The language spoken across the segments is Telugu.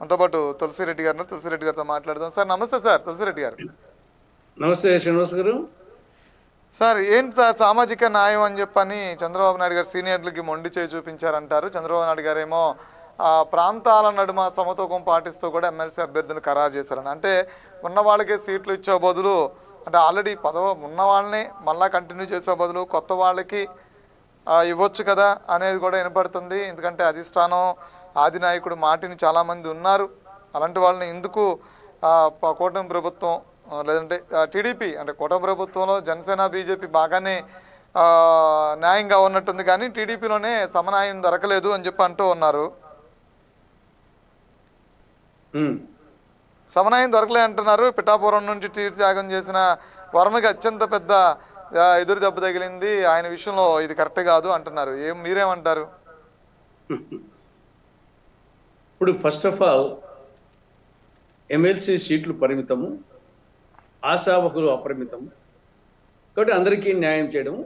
మనతో పాటు తులసిరెడ్డి గారు ఉన్నారు. తులసిరెడ్డి గారితో మాట్లాడదాం. సార్ నమస్తే సార్, తులసిరెడ్డి గారు. నమస్తే శ్రీనివాస్ గారు. సార్ ఏంటి సార్ సామాజిక న్యాయం అని చెప్పని చంద్రబాబు నాయుడు గారు సీనియర్లకి మొండి చేయి చూపించారంటారు. చంద్రబాబు నాయుడు గారు ఏమో ప్రాంతాల నడుమ సమతూకం పాటిస్తూ కూడా ఎమ్మెల్సీ అభ్యర్థులను ఖరారు చేశారని. అంటే ఉన్న వాళ్ళకే సీట్లు ఇచ్చే బదులు, అంటే ఆల్రెడీ ఉన్న వాళ్ళని మళ్ళీ కంటిన్యూ చేసే బదులు కొత్త వాళ్ళకి ఇవ్వచ్చు కదా అనేది కూడా వినపడుతుంది. ఎందుకంటే అధిష్టానం ఆదినాయకుడు మాటిని చాలామంది ఉన్నారు. అలాంటి వాళ్ళని ఎందుకు కూటమి ప్రభుత్వం లేదంటే టీడీపీ, అంటే కూటమి ప్రభుత్వంలో జనసేన బీజేపీ బాగానే న్యాయంగా ఉన్నట్టుంది, కానీ టీడీపీలోనే సమన్యాయం దొరకలేదు అని చెప్పి అంటూ ఉన్నారు. సమన్యాయం దొరకలే అంటున్నారు. పిఠాపురం నుంచి త్యాగం చేసిన వర్మకి అత్యంత పెద్ద ఎదురు దెబ్బ తగిలింది. ఆయన విషయంలో ఇది కరెక్ట్ కాదు అంటున్నారు. మీరేమంటారు? ఇప్పుడు ఫస్ట్ ఆఫ్ ఆల్ ఎమ్మెల్సీ సీట్లు పరిమితము, ఆశావహులు అపరిమితము. కాబట్టి అందరికీ న్యాయం చేయడం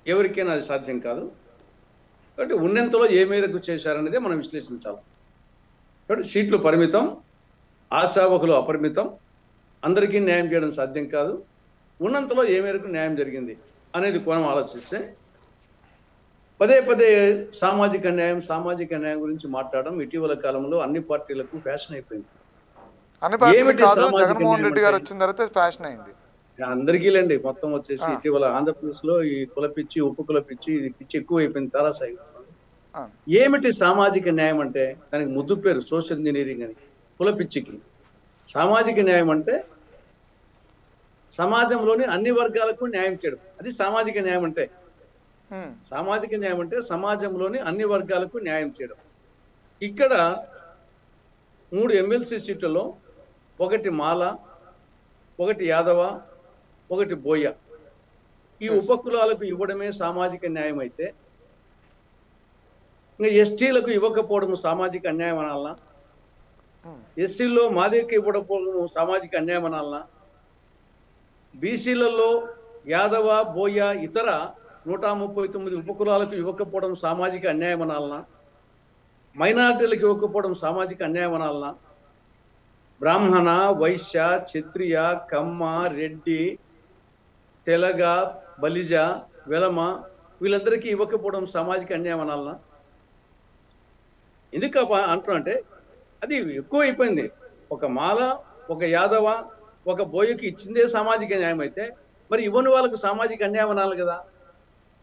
ఎవరికైనా అది సాధ్యం కాదు. కాబట్టి ఉన్నంతలో ఏ మేరకు చేశారనేదే మనం విశ్లేషించాలి. కాబట్టి సీట్లు పరిమితం, ఆశావహులు అపరిమితం, అందరికీ న్యాయం చేయడం సాధ్యం కాదు. ఉన్నంతలో ఏ మేరకు న్యాయం జరిగింది అనేది కోణం ఆలోచిస్తే పదే పదే సామాజిక న్యాయం గురించి మాట్లాడడం ఇటీవల కాలంలో అన్ని పార్టీలకు ఫ్యాషన్ అయిపోయింది. జగన్మోహన్ రెడ్డి గారు వచ్చిన తర్వాత ఫ్యాషన్ అయింది అందరికీలేండి. మొత్తం వచ్చేసి ఇటీవల ఆంధ్రప్రదేశ్ లో ఈ కుల పిచ్చి, ఉప్పు కుల పిచ్చి, ఇది పిచ్చి ఎక్కువ అయిపోయింది. తారాసాయి. ఏమిటి సామాజిక న్యాయం అంటే? దానికి ముద్దు పేరు సోషల్ ఇంజనీరింగ్ అని. కుల పిచ్చికి సామాజిక న్యాయం అంటే సమాజంలోని అన్ని వర్గాలకు న్యాయం చేయడం, అది సామాజిక న్యాయం అంటే. సామాజిక న్యాయం అంటే సమాజంలోని అన్ని వర్గాలకు న్యాయం చేయడం. ఇక్కడ 3 ఎమ్మెల్సీ సీట్లలో ఒకటి మాల, ఒకటి యాదవ, ఒకటి బోయ, ఈ ఉపకులాలకు ఇవ్వడమే సామాజిక న్యాయం అయితే, ఇంకా ఎస్టీలకు ఇవ్వకపోవడం సామాజిక అన్యాయం అనాలనా? ఎస్సీల్లో మాదికి ఇవ్వకపోవడం సామాజిక అన్యాయం అనాలనా? బీసీలలో యాదవ, బోయ, ఇతర 139 ఉపకులాలకు ఇవ్వకపోవడం సామాజిక అన్యాయం అనాలనా? మైనారిటీలకు ఇవ్వకపోవడం సామాజిక అన్యాయం అనాలనా? బ్రాహ్మణ, వైశ్య, క్షత్రియ, కమ్మ, రెడ్డి, తెలగ, బలిజ, వెలమ వీళ్ళందరికీ ఇవ్వకపోవడం సామాజిక అన్యాయం అనాలనా? ఎందుకు అంటున్నా అంటే అది ఎక్కువ అయిపోయింది. ఒక మాల, ఒక యాదవ, ఒక బోయకి ఇచ్చిందే సామాజిక న్యాయం అయితే మరి ఇవ్వని వాళ్ళకు సామాజిక అన్యాయం అనాలి కదా.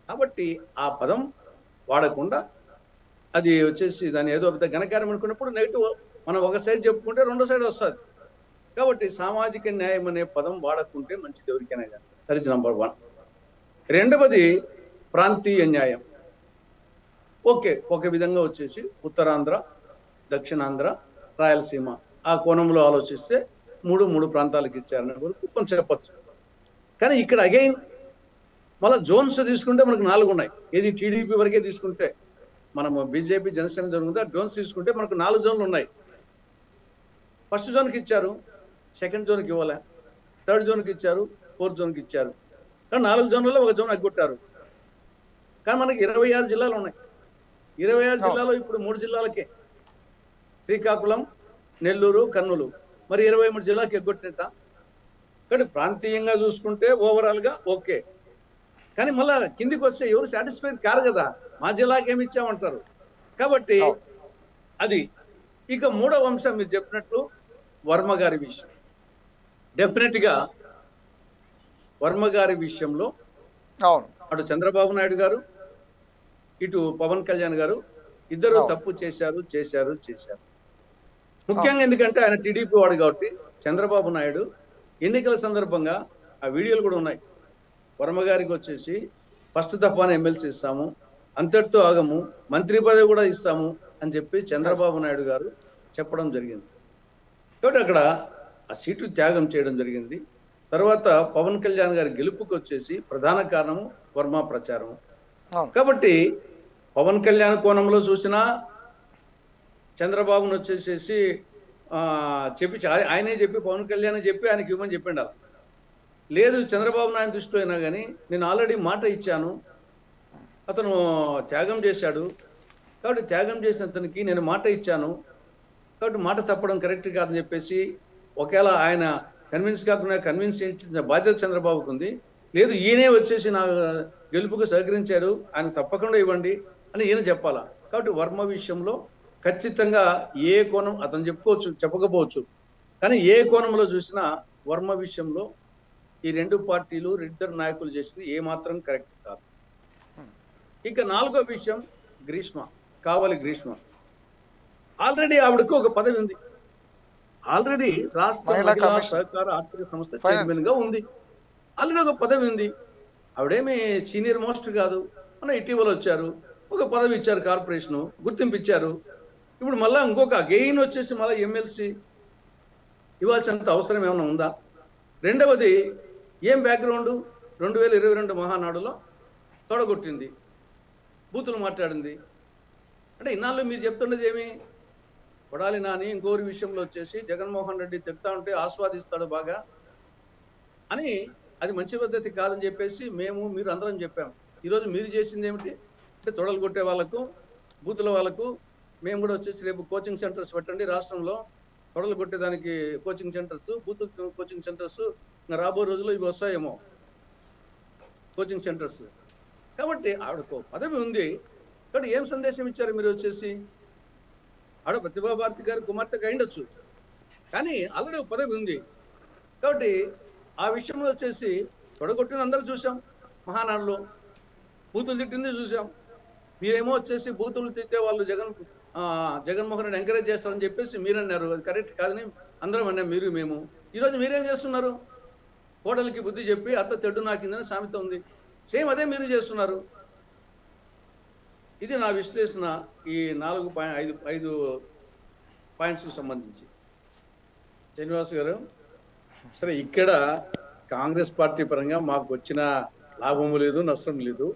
కాబట్టి ఆ పదం వాడకుండా అది వచ్చేసి దాన్ని ఏదో పెద్ద ఘనకార్యం అనుకున్నప్పుడు నెగిటివ్ మనం ఒక సైడ్ చెప్పుకుంటే రెండో సైడ్ వస్తుంది. కాబట్టి సామాజిక న్యాయం అనే పదం వాడకుంటే మంచిది ఎవరికైనా కానీ. That is number 1. రెండవది ప్రాంతీయ న్యాయం. ఓకే, ఒక విధంగా వచ్చేసి ఉత్తరాంధ్ర, దక్షిణాంధ్ర, రాయలసీమ ఆ కోణంలో ఆలోచిస్తే 3 ప్రాంతాలకు ఇచ్చారనే వరకు కొంచెం చెప్పచ్చు. కానీ ఇక్కడ అగైన్ మళ్ళీ జోన్స్ తీసుకుంటే మనకు 4 ఉన్నాయి. ఏది టీడీపీ వరకే తీసుకుంటే, మనము బీజేపీ జనసేన జరుగుతుంది ఆ జోన్స్ తీసుకుంటే మనకు 4 జోన్లు ఉన్నాయి. ఫస్ట్ జోన్కి ఇచ్చారు, సెకండ్ జోన్కి ఇవ్వలే, థర్డ్ జోన్కి ఇచ్చారు, ఫోర్త్ జోన్కి ఇచ్చారు. కానీ 4 జోన్లలో ఒక జోన్ అగ్గొట్టారు. కానీ మనకి 26 జిల్లాలు ఉన్నాయి. 26 జిల్లాలో ఇప్పుడు 3 జిల్లాలకే, శ్రీకాకుళం, నెల్లూరు, కర్నూలు, మరి 23 జిల్లాకి ఎగ్గొట్టినట్ట. కానీ ప్రాంతీయంగా చూసుకుంటే ఓవరాల్గా ఓకే. కానీ మళ్ళా కిందికి వస్తే ఎవరు సాటిస్ఫైడ్ కారు కదా, మా జిల్లాకి ఏమి ఇచ్చామంటారు. కాబట్టి అది. ఇక 3వ అంశం మీరు చెప్పినట్లు వర్మ గారి విషయం. డెఫినెట్గా వర్మ గారి విషయంలో అటు చంద్రబాబు నాయుడు గారు, ఇటు పవన్ కళ్యాణ్ గారు ఇద్దరు తప్పు చేశారు. ముఖ్యంగా ఎందుకంటే ఆయన టీడీపీ వాడు కాబట్టి చంద్రబాబు నాయుడు ఎన్నికల సందర్భంగా ఆ వీడియోలు కూడా ఉన్నాయి. వర్మ గారికి వచ్చేసి ఫస్ట్ దఫాన ఎమ్మెల్సీ ఇస్తాము, అంతటితో ఆగము, మంత్రి పదవి కూడా ఇస్తాము అని చెప్పి చంద్రబాబు నాయుడు గారు చెప్పడం జరిగింది. కాబట్టి అక్కడ ఆ సీట్లు త్యాగం చేయడం జరిగింది. తర్వాత పవన్ కళ్యాణ్ గారి గెలుపుకి వచ్చేసి ప్రధాన కారణము వర్మ ప్రచారం. కాబట్టి పవన్ కళ్యాణ్ కోణంలో చూసినా చంద్రబాబును వచ్చేసేసి చెప్పి ఆయనే చెప్పి పవన్ కళ్యాణ్ చెప్పి ఆయనకి ఇవ్వమని చెప్పిండు. లేదు చంద్రబాబు నాయుడు దృష్టిలో అయినా కానీ నేను ఆల్రెడీ మాట ఇచ్చాను, అతను త్యాగం చేశాడు, కాబట్టి త్యాగం చేసిన అతనికి నేను మాట ఇచ్చాను, కాబట్టి మాట తప్పడం కరెక్ట్ కాదని చెప్పేసి ఒకవేళ ఆయన కన్విన్స్ కాకుండా కన్విన్స్ చేయించిన బాధ్యత చంద్రబాబుకు ఉంది. లేదు ఈయనే వచ్చేసి నా గెలుపుకు సహకరించాడు, ఆయన తప్పకుండా ఇవ్వండి అని ఈయన చెప్పాలా. కాబట్టి వర్మ విషయంలో ఖచ్చితంగా ఏ కోణం అతను చెప్పకపోవచ్చు, కానీ ఏ కోణంలో చూసినా వర్మ విషయంలో ఈ రెండు పార్టీలు ఇద్దరు నాయకులు చేసింది ఏమాత్రం కరెక్ట్ కాదు. ఇక నాలుగో విషయం కావలి గ్రీష్మ. ఆల్రెడీ ఆవిడకు ఒక పదవి ఉంది. ఆల్రెడీ రాష్ట్ర మహిళా సహకార ఆర్థిక సంస్థ చైర్మన్ గా ఉంది. ఆల్రెడీ ఒక పదవి ఉంది. ఆవిడేమి సీనియర్ మోస్ట్ కాదు. మన ఇటీవల వచ్చారు, ఒక పదవి ఇచ్చారు, కార్పొరేషన్ గుర్తింపు ఇచ్చారు. ఇప్పుడు మళ్ళా ఇంకొక గెయిన్ వచ్చేసి మళ్ళీ ఎమ్మెల్సీ ఇవ్వాల్సినంత అవసరం ఏమైనా ఉందా? రెండవది ఏం బ్యాక్గ్రౌండ్, 2022 మహానాడులో తొడగొట్టింది, బూతులు మాట్లాడింది. అంటే ఇన్నాళ్ళు మీరు చెప్తున్నది ఏమి, కొడాలి నాని ఇంకోరి విషయంలో వచ్చేసి జగన్మోహన్ రెడ్డి తిడతా ఉంటే ఆస్వాదిస్తాడు బాగా అని, అది మంచి పద్ధతి కాదని చెప్పేసి మీరు అందరం చెప్పాం. ఈరోజు మీరు చేసింది ఏమిటి అంటే తొడలు కొట్టే వాళ్ళకు, బూతుల వాళ్ళకు మేము కూడా వచ్చేసి రేపు కోచింగ్ సెంటర్స్ పెట్టండి రాష్ట్రంలో, తొడలు కొట్టేదానికి కోచింగ్ సెంటర్స్, బూతులు కోచింగ్ సెంటర్స్ రాబో రోజుల్లో ఇవి వస్తాయేమో కోచింగ్ సెంటర్స్. కాబట్టి ఆవిడకు పదవి ఉంది. కాబట్టి ఏం సందేశం ఇచ్చారు మీరు వచ్చేసి? ఆవిడ ప్రతిభా భారతి గారి కుమార్తెగా అయిండొచ్చు, కానీ ఆల్రెడీ పదవి ఉంది. కాబట్టి ఆ విషయంలో వచ్చేసి తొడగొట్టింది అందరూ చూసాం, మహానాడులో బూతులు తిట్టింది చూసాం. మీరేమో వచ్చేసి బూతులు తిట్టే వాళ్ళు జగన్మోహన్ రెడ్డి ఎంకరేజ్ చేస్తారని చెప్పేసి మీరు అన్నారు. అది కరెక్ట్ కాదని అందరం అన్నాం, మేము. ఈరోజు మీరేం చేస్తున్నారు? కోడలికి బుద్ధి చెప్పి అత్త తెడ్డు నాకిందని సామెత ఉంది, సేమ్ అదే మీరు చేస్తున్నారు. ఇది నా విశ్లేషణ ఈ 5 పాయింట్స్కి సంబంధించి. శ్రీనివాస్ గారు, సరే ఇక్కడ కాంగ్రెస్ పార్టీ పరంగా మాకు వచ్చిన లాభము లేదు, నష్టం లేదు.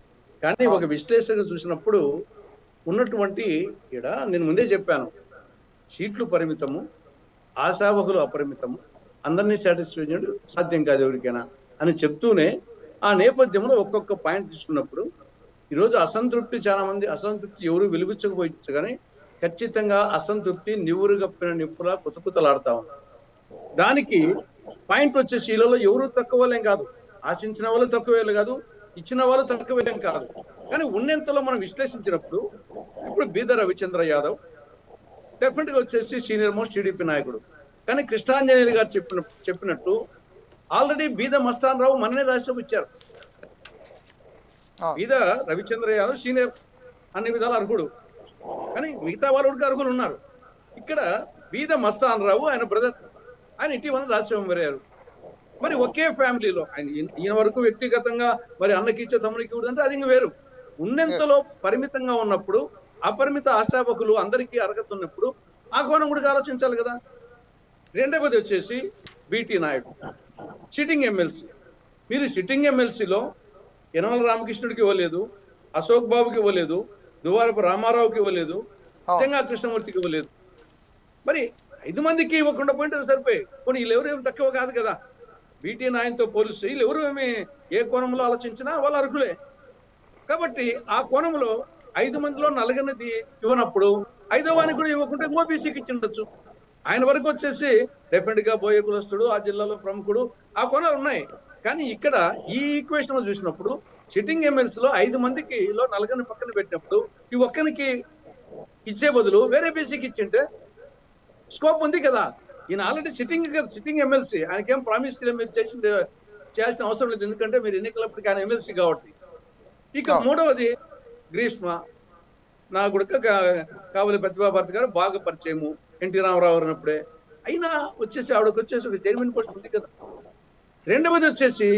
కానీ ఒక విశ్లేషణ చూసినప్పుడు ఉన్నటువంటి ఇక్కడ నేను ముందే చెప్పాను, సీట్లు పరిమితము, ఆశావహులు అపరిమితము, అందరినీ సాటిస్ఫై చేయడం సాధ్యం కాదు ఎవరికైనా అని చెప్తూనే ఆ నేపథ్యంలో ఒక్కొక్క పాయింట్ తీసుకున్నప్పుడు ఈరోజు అసంతృప్తి, చాలా మంది అసంతృప్తి ఎవరు వెలిగించకపోవచ్చు, కానీ ఖచ్చితంగా అసంతృప్తి నివురు గప్పిన నిప్పులా కుతకుతలాడుతా ఉంది. దానికి పాయింట్ వచ్చేసి వీళ్ళలో ఎవరు తక్కువ వాళ్ళేం కాదు, ఆశించిన వాళ్ళు తక్కువ కాదు, ఇచ్చిన వాళ్ళు తక్కువేం కాదు. కానీ ఉన్నంతలో మనం విశ్లేషించినప్పుడు ఇప్పుడు బీద రవిచంద్ర యాదవ్ డెఫినెట్గా వచ్చేసి సీనియర్ మోస్ట్ టీడీపీ నాయకుడు. కానీ కృష్ణాంజనేయులు గారు చెప్పినట్టు ఆల్రెడీ బీద మస్తాన్ రావు మననే రాజ్యసభ ఇచ్చారు. బీద రవిచంద్ర యాదవ్ సీనియర్ అన్ని విధాలు అర్హుడు, కానీ మిగతా వాళ్ళు అర్హులు ఉన్నారు. ఇక్కడ బీద మస్తాన్ రావు ఆయన బ్రదర్, ఆయన ఇటీవల రాజ్యసభ మారారు. మరి ఒకే ఫ్యామిలీలో ఈయన వరకు వ్యక్తిగతంగా మరి అన్నకి ఇచ్చే తమ్ముడికి ఇవ్వడంటే అది ఇంక వేరు. ఉన్నంతలో పరిమితంగా ఉన్నప్పుడు అపరిమిత ఆశావకులు అందరికీ అర్హత ఉన్నప్పుడు ఆ కోణం కూడా ఆలోచించాలి కదా. రెండవది వచ్చేసి బీటీ నాయుడు సిట్టింగ్ ఎమ్మెల్సీ. మీరు సిట్టింగ్ ఎమ్మెల్సీలో యనమల రామకృష్ణుడికి ఇవ్వలేదు, అశోక్ బాబుకి ఇవ్వలేదు, దువారపు రామారావుకి ఇవ్వలేదు, చెంగా కృష్ణమూర్తికి ఇవ్వలేదు. మరి 5 మందికి ఇవ్వకుండా పోయింటే సరిపోయి. కొన్ని వీళ్ళెవరేమి తక్కువ కాదు కదా, బీటీ నాయన్తో పోలిస్తే వీళ్ళెవరు ఏమి ఏ కోణంలో ఆలోచించినా వాళ్ళు అర్హులే. కాబట్టి ఆ కోణంలో 5 మందిలో 4 ఇవ్వనప్పుడు 5వ వానికి కూడా ఇవ్వకుంటే ఓబీసీకి ఇచ్చిండొచ్చు. ఆయన వరకు వచ్చేసి డెఫినెట్ గా బోయ కులస్తుడు, ఆ జిల్లాలో ప్రముఖుడు, ఆ కోణాలు ఉన్నాయి. కానీ ఇక్కడ ఈ ఈక్వేషన్ లో చూసినప్పుడు సిట్టింగ్ ఎమ్మెల్సీలో 5 మందికి 4 పక్కన పెట్టినప్పుడు ఈ ఒక్కరికి ఇచ్చే బదులు వేరే బీసీకి ఇచ్చింటే స్కోప్ ఉంది కదా. ఈయన ఆల్రెడీ సిట్టింగ్ ఎమ్మెల్సీ, ఆయనకేం ప్రామిస్ చేయాల్సిన అవసరం లేదు, ఎందుకంటే మీరు ఎన్నికలప్పటికీ ఆయన ఎమ్మెల్సీ కాబట్టి. ఇక మూడవది గ్రీష్మ, నా గుడక కావలి ప్రతిభా భారతి గారు బాగా పరిచయము, ఎన్టీ రామారావు ఉన్నప్పుడే. అయినా వచ్చేసి ఆవిడకి వచ్చేసి ఒక చైర్మన్ పోస్ట్ ఉంది కదా. రెండవది వచ్చేసి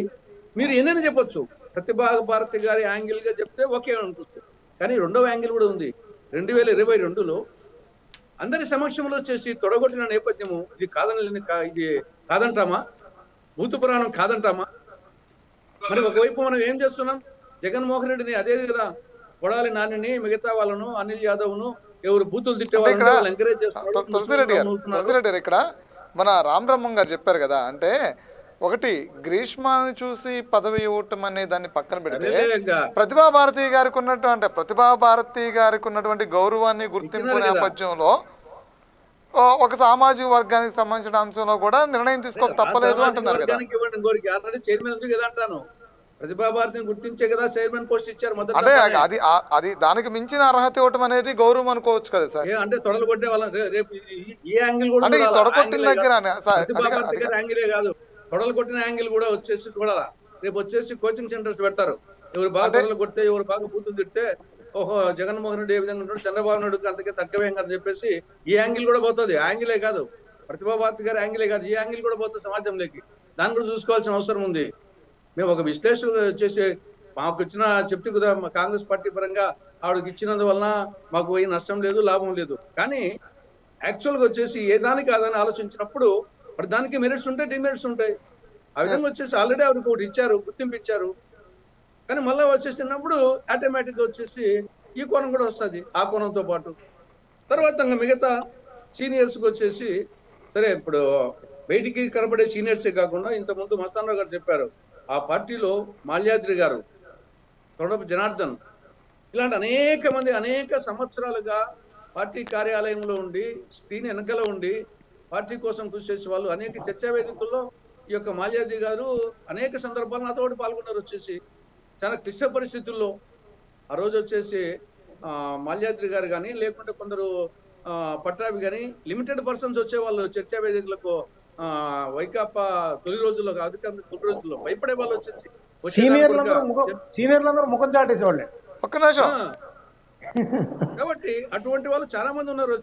మీరు ఎన్నైనా చెప్పొచ్చు, ప్రతిభా భారతి గారి యాంగిల్ గా చెప్తే ఓకే అనిపిస్తుంది. కానీ రెండవ యాంగిల్ కూడా ఉంది. 2022లో అందరి సమక్షంలో వచ్చేసి తొడగొట్టిన నేపథ్యము ఇది ఇది కాదంటామా? భూత పురాణం కాదంటామా? మరి ఒకవైపు మనం ఏం చేస్తున్నాం, జగన్మోహన్ రెడ్డిని అదే కదా కొడాలి నానిని, మిగతా వాళ్ళను, అనిల్ యాదవ్ను ఎవరు బూతులు తిట్టే వాళ్ళు ఎంకరేజ్ చేస్తున్నారు. తులసిరెడ్డి గారు, ఇక్కడ మన రామబ్రహ్మం గారు చెప్పారు కదా, అంటే ఒకటి గ్రీష్మాని చూసి పదవి ఇవ్వటం అనే దాన్ని పక్కన పెడితే ప్రతిభా భారతి గారికి ఉన్నటువంటి గౌరవాన్ని గుర్తింపు నేపథ్యంలో ఒక సామాజిక వర్గానికి సంబంధించిన అంశంలో కూడా నిర్ణయం తీసుకోక తప్పలేదు అంటున్నారు కదా. వర్గానికి ఇవ్వండి ఇంకోరికి ఆల్రెడీ చైర్మన్ ఉంది కదా అంటాను. ప్రతిభా భారతిని గుర్తించే కదా చైర్మన్ పోస్ట్ ఇచ్చారు మొదట. అంటే అది దానికి మించిన అర్హత ఇవ్వటం అనేది గౌరవం అనుకోవచ్చు కదా సార్. అంటే తొడలు కొట్టే వాళ్ళ రేపు ఏ యాంగిల్ కూడా అంటే ఈ తొడకొట్టిన దగ్గర ప్రతిభా భారతి గారి యాంగిలే కాదు, తొడలు కొట్టిన యాంగిల్ కూడా వచ్చేసి చూడాలా. రేపు వచ్చేసి కోచింగ్ సెంటర్స్ పెడతారు. ఎవరు బాగా తొడలు కొడితే, ఎవరు బాగా బూతులు తిట్టే, ఓహో జగన్మోహన్ రెడ్డి ఏ విధంగా ఉంటాడు, చంద్రబాబు నాయుడు అంతకే తక్కువేం కదా చెప్పేసి ఈ యాంగిల్ కూడా పోతుంది. యాంగిలే కాదు, ప్రతిభా భారతి గారి యాంగిలే కాదు, ఈ యాంగిల్ కూడా పోతుంది సమాజంలోకి. దాన్ని కూడా చూసుకోవాల్సిన అవసరం ఉంది. మేము ఒక విశ్లేషణ చేసి మాకు ఇచ్చిన చెప్తే కదా కాంగ్రెస్ పార్టీ పరంగా ఆవిడకి ఇచ్చినందువలన మాకు ఏ నష్టం లేదు, లాభం లేదు. కానీ యాక్చువల్గా వచ్చేసి ఏ దానికి కాదని ఆలోచించినప్పుడు మరి దానికి మెరిట్స్ ఉంటాయి, డిమెరిట్స్ ఉంటాయి. ఆ విధంగా వచ్చేసి ఆల్రెడీ ఆవిడకి ఒకటి ఇచ్చారు, గుర్తింపు ఇచ్చారు. కానీ మళ్ళీ వచ్చేసినప్పుడు ఆటోమేటిక్గా వచ్చేసి ఈ కోణం కూడా వస్తుంది, ఆ కోణంతో పాటు. తర్వాత మిగతా సీనియర్స్కి వచ్చేసి సరే ఇప్పుడు బయటికి కనబడే సీనియర్సే కాకుండా ఇంతకుముందు మస్తానరావు గారు చెప్పారు, ఆ పార్టీలో మాల్యాద్రి గారు, తొడపు జనార్దన్, ఇలాంటి అనేక మంది అనేక సంవత్సరాలుగా పార్టీ కార్యాలయంలో ఉండి, స్క్రీన్ వెనకాల ఉండి పార్టీ కోసం కృషి చేసే వాళ్ళు అనేక చర్చా వేదికల్లో ఈ యొక్క మాల్యాద్రి గారు అనేక సందర్భాలు నాతో పాల్గొన్నారు. వచ్చేసి చాలా క్లిష్ట పరిస్థితుల్లో ఆ రోజు వచ్చేసి మాల్యాద్రి గారు కానీ లేకుంటే కొందరు పట్టాభి కానీ లిమిటెడ్ పర్సన్స్ వచ్చేవాళ్ళు చర్చా వేదికలకు. వైకాపా తొలి రోజుల్లో అధికారం తొలి రోజుల్లో భయపడే వాళ్ళు వచ్చేసి సీనియర్లందరూ ముఖం చాటేసేవాళ్ళే. ఒక్క నిమిషం. కాబట్టి అటువంటి వాళ్ళు చాలా మంది ఉన్నారు.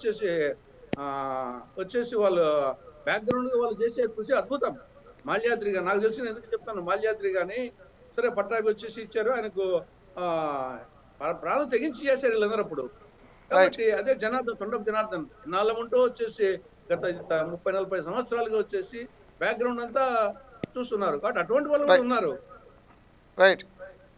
వచ్చేసి వాళ్ళు బ్యాక్గ్రౌండ్ వాళ్ళు చేసే కృషి అద్భుతం. మాల్యాద్రి గారు నాకు తెలిసిన ఎందుకు చెప్తాను, మాల్యాద్రి గాని సరే పట్టాభి వచ్చేసి ఇచ్చారు, ఆయనకు ప్రాణం తెగించి చేశారు వీళ్ళందరూ అప్పుడు. కాబట్టి అదే తొండపు జనార్దన్ నాళ్ళ ఉంటూ వచ్చేసి గత 30-40 సంవత్సరాలుగా వచ్చేసి బ్యాక్గ్రౌండ్ అంతా చూస్తున్నారు. కాబట్టి అటువంటి వాళ్ళు ఉన్నారు. రైట్.